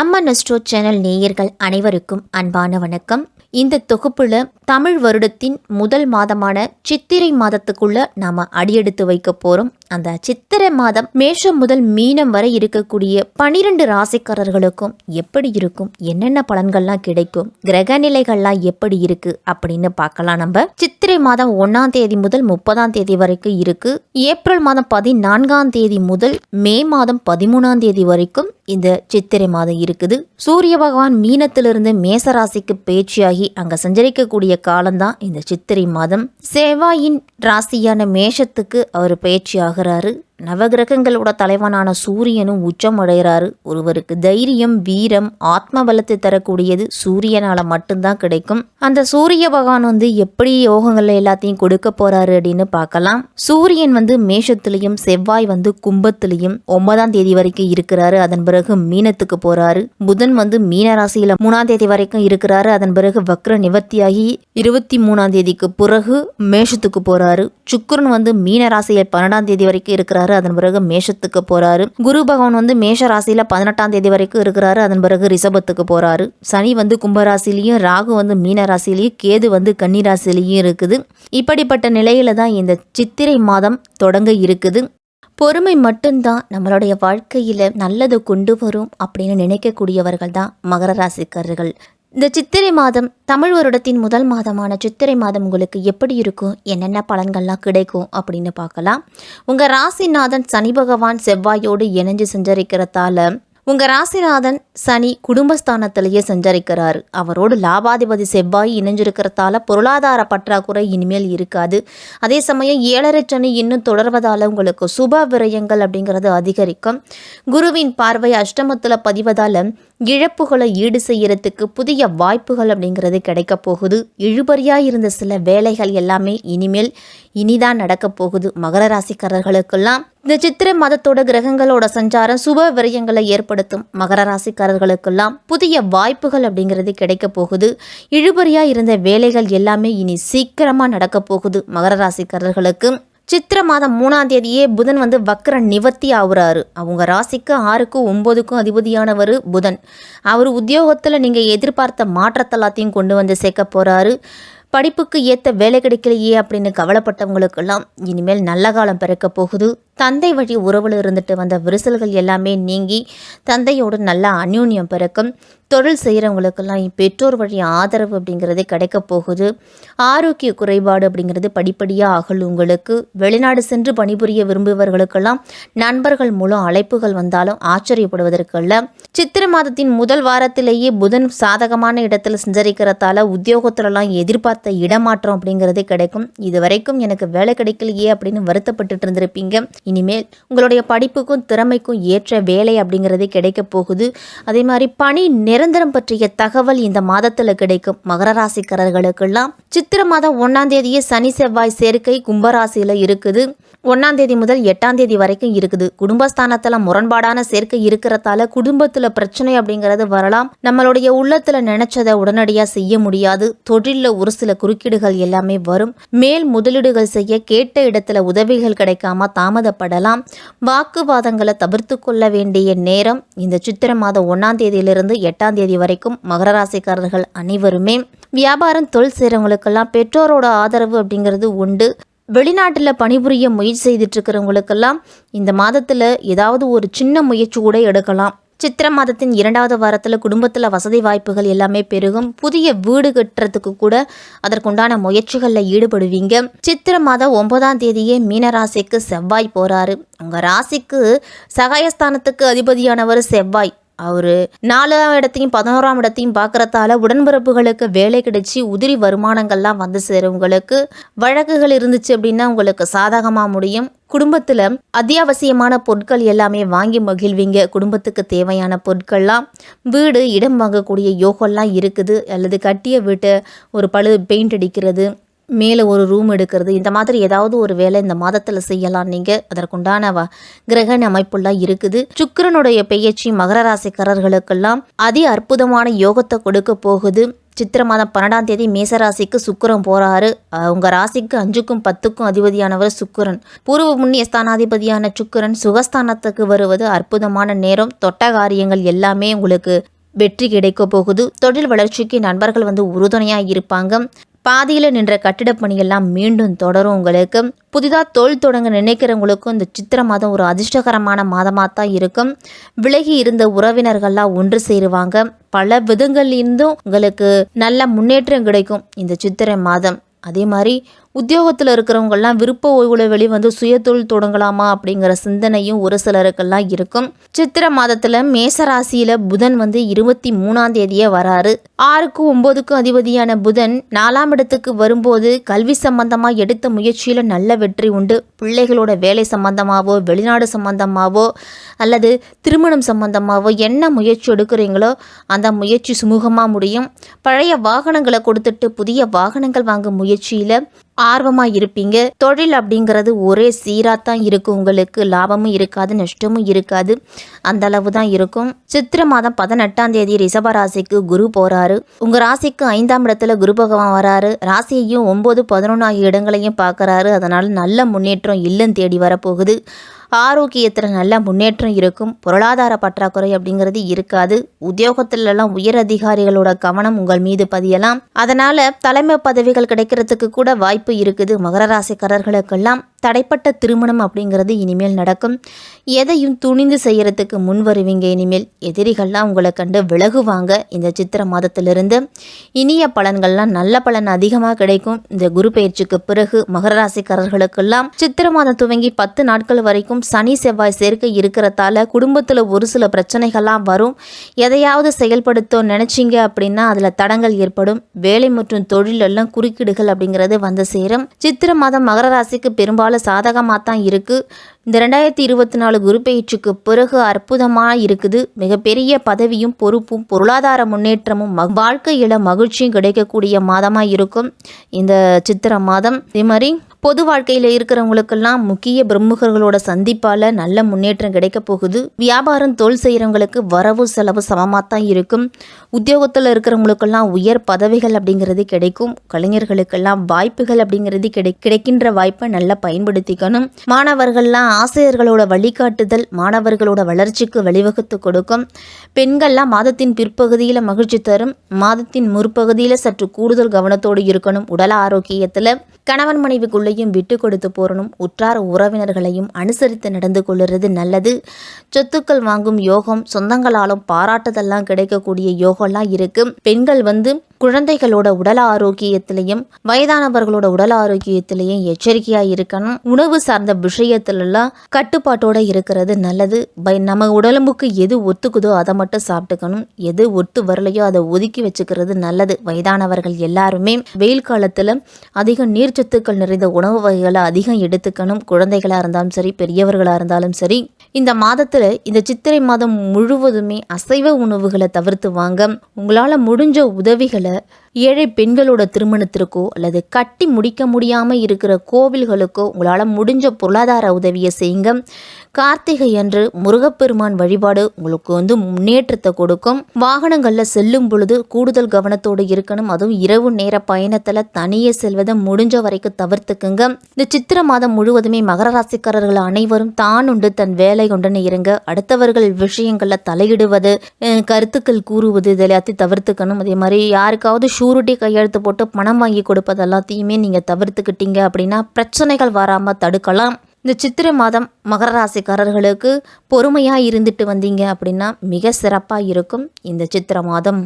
நம்ம நெஸ்ட்ரோ சேனல் நேயர்கள் அனைவருக்கும் அன்பான வணக்கம். இந்த தொகுப்புல தமிழ் வருடத்தின் முதல் மாதமான சித்திரை மாதத்துக்குள்ள நாம அடியெடுத்து வைக்க போறோம். அந்த சித்திரை மாதம் மேஷம் முதல் மீனம் வரை இருக்கக்கூடிய 12 ராசிக்காரர்களுக்கும் எப்படி இருக்கும், என்னென்ன பலன்கள்லாம் கிடைக்கும், கிரக நிலைகள்லாம் எப்படி இருக்கு அப்படின்னு பார்க்கலாம். நம்ம சித்திரை மாதம் 1ஆம் தேதி முதல் 30ஆம் தேதி வரைக்கும் இருக்கு. ஏப்ரல் மாதம் 14ஆம் தேதி முதல் மே மாதம் 13ஆம் தேதி வரைக்கும் இந்த சித்திரை மாதம் இருக்குது. சூரிய பகவான் மீனத்திலிருந்து மேச ராசிக்கு பேச்சியாகி அங்க சஞ்சரிக்கக்கூடிய காலம்தான் இந்த சித்திரை மாதம். செவ்வாயின் ராசியான மேஷத்துக்கு அவர் பேச்சு ஆகிறாரு. நவகிரகங்களோட தலைவனான சூரியனும் உச்சம் அடைகிறாரு. ஒருவருக்கு தைரியம், வீரம், ஆத்ம பலத்தை தரக்கூடியது சூரியனால மட்டும்தான் கிடைக்கும். அந்த சூரிய பகவான் எப்படி யோகங்கள்ல எல்லாத்தையும் கொடுக்க போறாரு அப்படின்னு பார்க்கலாம். சூரியன் மேஷத்திலையும் செவ்வாய் கும்பத்திலையும் 9ஆம் தேதி வரைக்கும் இருக்கிறாரு. அதன் பிறகு மீனத்துக்கு போறாரு. புதன் மீன ராசியில 3ஆம் தேதி வரைக்கும் இருக்கிறாரு. அதன் பிறகு வக்ர நிவர்த்தியாகி 23ஆம் தேதிக்கு பிறகு மேஷத்துக்கு போறாரு. சுக்கிரன் மீன ராசியில 12ஆம் தேதி வரைக்கும் இருக்கிறாரு. அதன் பிறகு மேஷத்துக்கு போறாரு. குரு பகவான் மேஷ ராசியில 18ஆம் தேதி வரைக்கும் இருக்கிறாரு. அதன் பிறகு ரிஷபத்துக்கு போறாரு. சனி கும்பராசிலையும், ராகு மீன ராசிலையும், கேது கன்னி ராசிலையும் இருக்குது. இப்படிப்பட்ட நிலையில தான் இந்த சித்திரை மாதம் தொடங்க இருக்குது. பொறுமை மட்டும்தான் நம்மளுடைய வாழ்க்கையில நல்லது கொண்டு வரும் அப்படின்னு நினைக்கக்கூடியவர்கள் தான் மகர ராசிக்காரர்கள். இந்த சித்திரை மாதம் தமிழ் வருடத்தின் முதல் மாதமான சித்திரை மாதம் உங்களுக்கு எப்படி இருக்கும், என்னென்ன பலன்கள்லாம் கிடைக்கும் அப்படின்னு பார்க்கலாம். உங்கள் ராசிநாதன் சனி பகவான் செவ்வாயோடு இணைஞ்சு சஞ்சரிக்கிறதால உங்கள் ராசிநாதன் சனி குடும்பஸ்தானத்திலேயே சஞ்சரிக்கிறாரு. அவரோடு லாபாதிபதி செவ்வாய் இணைஞ்சிருக்கிறதால பொருளாதார பற்றாக்குறை இனிமேல் இருக்காது. அதே சமயம் 7.5 சனி இன்னும் தொடர்வதால் உங்களுக்கு சுப விரயங்கள் அப்படிங்கிறது அதிகரிக்கும். குருவின் பார்வை அஷ்டமத்தில் பதிவதால் இழப்புகளை ஈடு செய்யறதுக்கு புதிய வாய்ப்புகள் அப்படிங்கிறது கிடைக்க போகுது. இழுபறியாக இருந்த சில வேலைகள் எல்லாமே இனிமேல் இனிதான் நடக்க போகுது. மகர ராசிக்காரர்களுக்கெல்லாம் இந்த சித்திரை மாதத்தோட கிரகங்களோட சஞ்சாரம் சுப விரயங்களை ஏற்படுத்தும். மகர ராசிக்காரர்களுக்கெல்லாம் புதிய வாய்ப்புகள் அப்படிங்கிறது கிடைக்க போகுது. இழுபறியாக இருந்த வேலைகள் எல்லாமே இனி சீக்கிரமாக நடக்க போகுது. மகர ராசிக்காரர்களுக்கு சித்திரை மாதம் 3ஆம் தேதியே புதன் வக்ர நிவர்த்தி ஆகுறாரு. அவங்க ராசிக்கு 6க்கும் 9க்கும் அதிபதியானவர் புதன். அவர் உத்தியோகத்தில் நீங்கள் எதிர்பார்த்த மாற்றத்தை எல்லாத்தையும் கொண்டு சேர்க்க போகிறாரு. படிப்புக்கு ஏற்ற வேலை கிடைக்கலையே அப்படின்னு கவலைப்பட்டவங்களுக்கெல்லாம் இனிமேல் நல்ல காலம் பிறக்க போகுது. தந்தை வழி உறவில் இருந்துட்டு வந்த விரிசல்கள் எல்லாமே நீங்கி தந்தையோடு நல்ல அந்யோன்யம் பிறக்கும். தொழில் செய்கிறவங்களுக்கெல்லாம் பெற்றோர் வழி ஆதரவு அப்படிங்கிறது கிடைக்க போகுது. ஆரோக்கிய குறைபாடு அப்படிங்கிறது படிப்படியாக அகலும். உங்களுக்கு வெளிநாடு சென்று பணிபுரிய விரும்புபவர்களுக்கெல்லாம் நண்பர்கள் மூலம் அழைப்புகள் வந்தாலும் ஆச்சரியப்படுவதற்கல்ல. சித்திரை மாதத்தின் முதல் வாரத்திலேயே புதன் சாதகமான இடத்துல சஞ்சரிக்கிறதால உத்தியோகத்திலலாம் எதிர்பார்த்த இடமாற்றம் அப்படிங்கிறது கிடைக்கும். இது வரைக்கும் எனக்கு வேலை கிடைக்கலையே அப்படின்னு வருத்தப்பட்டு இருந்திருப்பீங்க. இனிமேல் உங்களுடைய படிப்புக்கும் திறமைக்கும் ஏற்ற வேலை அப்படிங்கிறது கிடைக்க போகுது. அதே மாதிரி பணி நிரந்தரம் பற்றிய தகவல் இந்த மாதத்துல கிடைக்கும். மகர ராசிக்காரர்களுக்கெல்லாம் சித்திரை மாதம் 1ஆம் தேதியே சனி செவ்வாய் சேர்க்கை கும்பராசியில இருக்குது. 1ஆம் தேதி முதல் 8ஆம் தேதி வரைக்கும் இருக்குது. குடும்பஸ்தானத்துல முரண்பாடான சேர்க்கை இருக்கிறதால குடும்பத்துல பிரச்சனை அப்படிங்கிறது வரலாம். நம்மளுடைய உள்ளத்துல நினைச்சதை உடனடியாக செய்ய முடியாது. தொழிலில் ஒரு சில குறுக்கீடுகள் எல்லாமே வரும். மேல் முதலீடுகள் செய்ய கேட்ட இடத்துல உதவிகள் கிடைக்காம தாமதப்படலாம். வாக்குவாதங்களை தவிர்த்து கொள்ள வேண்டிய நேரம் இந்த சித்திரை மாதம் 1ஆம் தேதியிலிருந்து 8ஆம் தேதி வரைக்கும். மகர ராசிக்காரர்கள் அனைவருமே வியாபாரம் தொழில் செய்கிறவங்களுக்கெல்லாம் பெற்றோரோட ஆதரவு அப்படிங்கிறது உண்டு. வெளிநாட்டில் பணிபுரிய முயற்சி செய்துட்டு இருக்கிறவங்களுக்கெல்லாம் இந்த மாதத்தில் ஏதாவது ஒரு சின்ன முயற்சி கூட எடுக்கலாம். சித்திரை மாதத்தின் 2ஆவது வாரத்தில் குடும்பத்தில் வசதி வாய்ப்புகள் எல்லாமே பெருகும். புதிய வீடு கட்டுறதுக்கு கூட அதற்குண்டான முயற்சிகளில் ஈடுபடுவீங்க. சித்திரை மாதம் 9ஆம் தேதியே மீனராசிக்கு செவ்வாய் போகிறாரு. உங்கள் ராசிக்கு சகாயஸ்தானத்துக்கு அதிபதியானவர் செவ்வாய். அவர் 4ஆம் இடத்தையும் 11ஆம் இடத்தையும் பார்க்கறதால உடன்பிறப்புகளுக்கு வேலை கிடைச்சி உதிரி வருமானங்கள்லாம் சேரும். உங்களுக்கு வழக்குகள் இருந்துச்சு அப்படின்னா உங்களுக்கு சாதகமாக முடியும். குடும்பத்தில் அத்தியாவசியமான பொருட்கள் எல்லாமே வாங்கி மகிழ்வீங்க. குடும்பத்துக்கு தேவையான பொருட்கள்லாம் வீடு இடம் வாங்கக்கூடிய யோகம்லாம் இருக்குது. அல்லது கட்டிய வீட்டை ஒரு பழு பெயிண்ட் அடிக்கிறது, மேலே ஒரு ரூம் எடுக்கிறது, இந்த மாதிரி ஏதாவது ஒரு வேலை இந்த மாதத்தில் செய்யலாம். நீங்கள் அதற்குண்டான கிரக அமைப்புலாம் இருக்குது. சுக்கிரனுடைய பெயர்ச்சி மகர ராசிக்காரர்களுக்கெல்லாம் அதி அற்புதமான யோகத்தை கொடுக்க போகுது. சித்திரை மாதம் 12ஆம் தேதி மேசராசிக்கு சுக்கிரன் போகிறாரு. உங்கள் ராசிக்கு 5க்கும் 10க்கும் அதிபதியானவர் சுக்கிரன். பூர்வ புண்ணிய ஸ்தானாதிபதியான சுக்கிரன் சுகஸ்தானத்துக்கு வருவது அற்புதமான நேரம். தொட்ட காரியங்கள் எல்லாமே உங்களுக்கு வெற்றி கிடைக்க போகுது. தொழில் வளர்ச்சிக்கு நண்பர்கள் உறுதுணையாக இருப்பாங்க. பாதியில் நின்ற கட்டிடப் பணியெல்லாம் மீண்டும் தொடரும். உங்களுக்கு புதிதாக தொழில் தொடங்க நினைக்கிறவங்களுக்கும் இந்த சித்திரை மாதம் ஒரு அதிர்ஷ்டகரமான மாதமாக தான் இருக்கும். விலகி இருந்த உறவினர்கள்லாம் ஒன்று சேருவாங்க. பல விதங்கள்லேருந்தும் உங்களுக்கு நல்ல முன்னேற்றம் கிடைக்கும் இந்த சித்திரை மாதம். அதே மாதிரி உத்தியோகத்தில் இருக்கிறவங்கெல்லாம் விருப்ப ஓய்வுல சுய தொழில் தொடங்கலாமா அப்படிங்கிற சிந்தனையும் ஒரு சிலருக்கெல்லாம் இருக்கும். சித்திரை மாதத்தில் மேசராசியில் புதன் 23ஆம் தேதியே வராரு. 6க்கும் 9க்கும் அதிபதியான புதன் 4ஆம் இடத்துக்கு வரும்போது கல்வி சம்பந்தமாக எடுத்த முயற்சியில் நல்ல வெற்றி உண்டு. பிள்ளைகளோட வேலை சம்பந்தமாவோ வெளிநாடு சம்பந்தமாவோ அல்லது திருமணம் சம்பந்தமாவோ என்ன முயற்சி எடுக்கிறீங்களோ அந்த முயற்சி சுமூகமாக முடியும். பழைய வாகனங்களை கொடுத்துட்டு புதிய வாகனங்கள் வாங்கும் முயற்சியில் ஆர்வமாக இருப்பீங்க. தொழில் அப்படிங்கிறது ஒரே சீராக தான் இருக்கும். உங்களுக்கு லாபமும் இருக்காது, நஷ்டமும் இருக்காது, அந்த அளவு தான் இருக்கும். சித்திரை மாதம் 18ஆம் தேதி ரிஷப ராசிக்கு குரு போகிறாரு. உங்கள் ராசிக்கு 5ஆம் இடத்துல குரு பகவான் வராரு. ராசியையும் 9, 11 ஆகிய இடங்களையும் பார்க்குறாரு. அதனால் நல்ல முன்னேற்றம் இல்லம் தேடி வரப்போகுது. ஆரோக்கியத்தில் நல்ல முன்னேற்றம் இருக்கும். பொருளாதார பற்றாக்குறை அப்படிங்கிறது இருக்காது. உத்தியோகத்திலெல்லாம் உயர் அதிகாரிகளோட கவனம் உங்கள் மீது பதியலாம். அதனால் தலைமை பதவிகள் கிடைக்கிறதுக்கு கூட வாய்ப்பு இருக்குது. மகர ராசிக்காரர்களுக்கெல்லாம் தடைப்பட்ட திருமணம் அப்படிங்கிறது இனிமேல் நடக்கும். எதையும் துணிந்து செய்யறதுக்கு முன் வருவீங்க. இனிமேல் எதிரிகள்லாம் உங்களை கண்டு விலகுவாங்க. இந்த சித்திரை மாதத்திலிருந்து இனிய பலன்கள்லாம் நல்ல பலன் அதிகமாக கிடைக்கும். இந்த குரு பயிற்சிக்கு பிறகு மகர ராசிக்காரர்களுக்கெல்லாம் சித்திரை மாதம் துவங்கி 10 நாட்கள் வரைக்கும் சனி செவ்வாய் சேர்க்கை இருக்கிறதால குடும்பத்தில் ஒரு சில பிரச்சனைகள்லாம் வரும். எதையாவது செயல்படுத்த நினைச்சிங்க அப்படின்னா அதில் தடங்கள் ஏற்படும். வேலை மற்றும் தொழில் எல்லாம் குறுக்கீடுகள் அப்படிங்கிறது சேரும். சித்திரை மாதம் மகர ராசிக்கு பெரும்பாலும் சாதகமாக தான் இருக்கு. இந்த 2024 குரு பயிற்சிக்கு பிறகு அற்புதமாக இருக்குது. மிகப்பெரிய பதவியும் பொறுப்பும் பொருளாதார முன்னேற்றமும் வாழ்க்கையில மகிழ்ச்சியும் கிடைக்கக்கூடிய மாதமாக இருக்கும் இந்த சித்திரை மாதம். இதே மாதிரி பொது வாழ்க்கையில் இருக்கிறவங்களுக்கெல்லாம் முக்கிய பிரமுகர்களோட சந்திப்பால் நல்ல முன்னேற்றம் கிடைக்க போகுது. வியாபாரம் தொழில் செய்கிறவங்களுக்கு வரவு செலவு சமமாக தான் இருக்கும். உத்தியோகத்தில் இருக்கிறவங்களுக்கெல்லாம் உயர் பதவிகள் அப்படிங்கிறது கிடைக்கும். கலைஞர்களுக்கெல்லாம் வாய்ப்புகள் அப்படிங்கிறது கிடைக்கின்ற வாய்ப்பை நல்லா பயன்படுத்திக்கணும். மாணவர்கள்லாம் ஆசிரியர்களோட வழிகாட்டுதல் மாணவர்களோட வளர்ச்சிக்கு வழிவகுத்து கொடுக்கும். பெண்கள்லாம் மாதத்தின் பிற்பகுதியில் மகிழ்ச்சி தரும். மாதத்தின் முற்பகுதியில் சற்று கூடுதல் கவனத்தோடு இருக்கணும். உடல் ஆரோக்கியத்தில் கணவன் மனைவிக்குள்ளேயும் விட்டு கொடுத்து போறணும். உற்றார உறவினர்களையும் அனுசரித்து நடந்து கொள்ளுறது நல்லது. சொத்துக்கள் வாங்கும் யோகம், சொந்தங்களாலும் பாராட்டுதெல்லாம் கிடைக்கக்கூடிய யோகம்லாம் இருக்கு. பெண்கள் குழந்தைகளோட உடல் ஆரோக்கியத்திலையும் வயதானவர்களோட உடல் ஆரோக்கியத்திலையும் எச்சரிக்கையாக இருக்கணும். உணவு சார்ந்த விஷயத்துலலாம் கட்டுப்பாட்டோட இருக்கிறது நல்லது. நம்ம உடலும்புக்கு எது ஒத்துக்குதோ அதை மட்டும் சாப்பிட்டுக்கணும். எது ஒத்து வரலையோ அதை ஒதுக்கி வச்சுக்கிறது நல்லது. வயதானவர்கள் எல்லாருமே வெயில் காலத்தில் அதிக நீர்ச்சத்துக்கள் நிறைந்த உணவு வகைகளை அதிகம் எடுத்துக்கணும். குழந்தைகளாக இருந்தாலும் சரி, பெரியவர்களாக இருந்தாலும் சரி. இந்த மாதத்தில் இந்த சித்திரை மாதம் முழுவதுமே அசைவ உணவுகளை தவிர்த்து வாங்க. உங்களால் முடிஞ்ச உதவிகளை ஏழை பெண்களோட திருமணத்திற்கோ அல்லது கட்டி முடிக்க முடியாமல் இருக்கிற கோவில்களுக்கோ உங்களால் முடிஞ்ச பொருளாதார உதவியை செய்யுங்க. கார்த்திகை அன்று முருகப்பெருமான் வழிபாடு உங்களுக்கு முன்னேற்றத்தை கொடுக்கும். வாகனங்களில் செல்லும் பொழுது கூடுதல் கவனத்தோடு இருக்கணும். அதுவும் இரவு நேர பயணத்தில் தனியே செல்வதை முடிஞ்ச வரைக்கும் தவிர்த்துக்குங்க. இந்த சித்திரை மாதம் முழுவதுமே மகர ராசிக்காரர்கள் அனைவரும் தான் உண்டு தன் வேலை கொண்டுன்னு இருங்க. அடுத்தவர்கள் விஷயங்களில் தலையிடுவது, கருத்துக்கள் கூறுவது இது எல்லாத்தையும் தவிர்த்துக்கணும். அதே மாதிரி யாருக்காவது ஷூரிட்டி கையெழுத்து போட்டு பணம் வாங்கி கொடுப்பது எல்லாத்தையுமே நீங்கள் தவிர்த்துக்கிட்டீங்க அப்படின்னா பிரச்சனைகள் வராமல் தடுக்கலாம். இந்த சித்திரை மாதம் மகர ராசிக்காரர்களுக்கு பொறுமையாக இருந்துட்டு வந்தீங்க அப்படின்னா மிக சிறப்பாக இருக்கும் இந்த சித்திரை மாதம்.